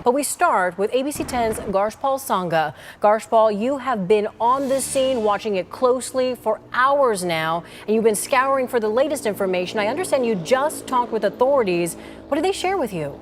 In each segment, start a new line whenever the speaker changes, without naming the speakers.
But we start with ABC 10's Garshpal Sangha. Garshpal, you have been on this scene, watching it closely for hours now, and you've been scouring for the latest information. I understand you just talked with authorities. What did they share with you?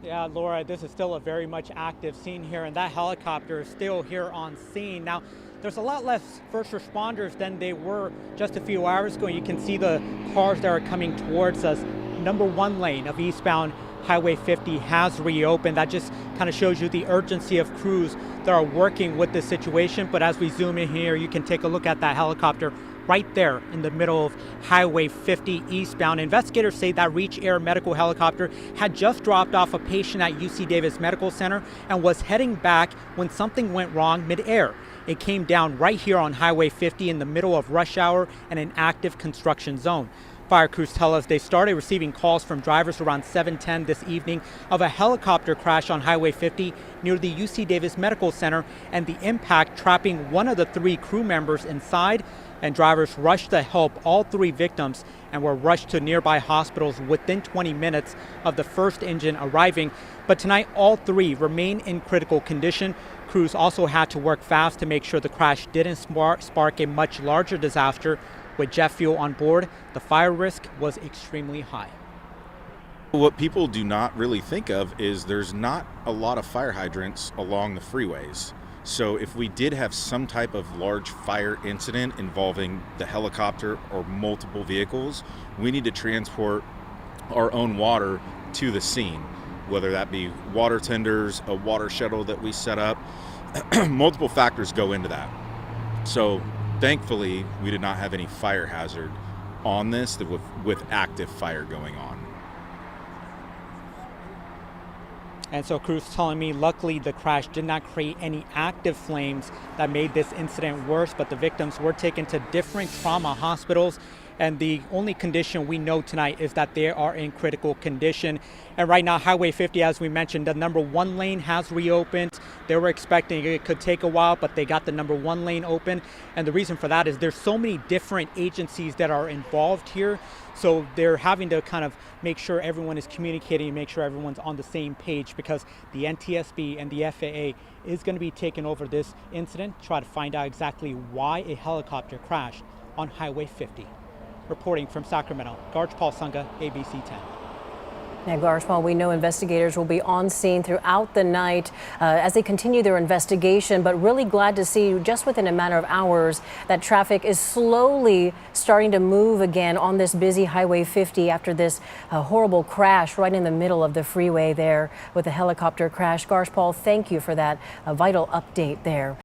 Yeah, Laura, this is still a very much active scene here, and that helicopter is still here on scene. Now, there's a lot less first responders than they were just a few hours ago. You can see the cars that are coming towards us. Number 1 lane of eastbound Highway 50 has reopened. That just kind of shows you the urgency of crews that are working with this situation. But as we zoom in here, you can take a look at that helicopter right there in the middle of Highway 50 eastbound. Investigators say that Reach Air medical helicopter had just dropped off a patient at UC Davis Medical Center and was heading back when something went wrong midair. It came down right here on Highway 50 in the middle of rush hour and an active construction zone. Fire crews tell us they started receiving calls from drivers around 7:10 this evening of a helicopter crash on Highway 50 near the UC Davis Medical Center and the impact trapping one of the 3 crew members inside, and drivers rushed to help all 3 victims and were rushed to nearby hospitals within 20 minutes of the first engine arriving. But tonight, all 3 remain in critical condition. Crews also had to work fast to make sure the crash didn't spark a much larger disaster. With jet fuel on board, the fire risk was extremely high.
What people do not really think of is there's not a lot of fire hydrants along the freeways. So if we did have some type of large fire incident involving the helicopter or multiple vehicles, we need to transport our own water to the scene, whether that be water tenders, a water shuttle that we set up. Multiple factors go into that. So thankfully, we did not have any fire hazard on this with active fire going on.
And so crews telling me, luckily the crash did not create any active flames that made this incident worse, but the victims were taken to different trauma hospitals. And the only condition we know tonight is that they are in critical condition. And right now, Highway 50, as we mentioned, the number 1 lane has reopened. They were expecting it could take a while, but they got the number 1 lane open. And the reason for that is there's so many different agencies that are involved here. So they're having to kind of make sure everyone is communicating and make sure everyone's on the same page, because the NTSB and the FAA is going to be taking over this incident, try to find out exactly why a helicopter crashed on Highway 50. Reporting from Sacramento, Garshpal Sangha, ABC 10.
Now, Garshpal, we know investigators will be on scene throughout the night as they continue their investigation, but really glad to see just within a matter of hours that traffic is slowly starting to move again on this busy Highway 50 after this horrible crash right in the middle of the freeway there with a helicopter crash. Garshpal, thank you for that vital update there.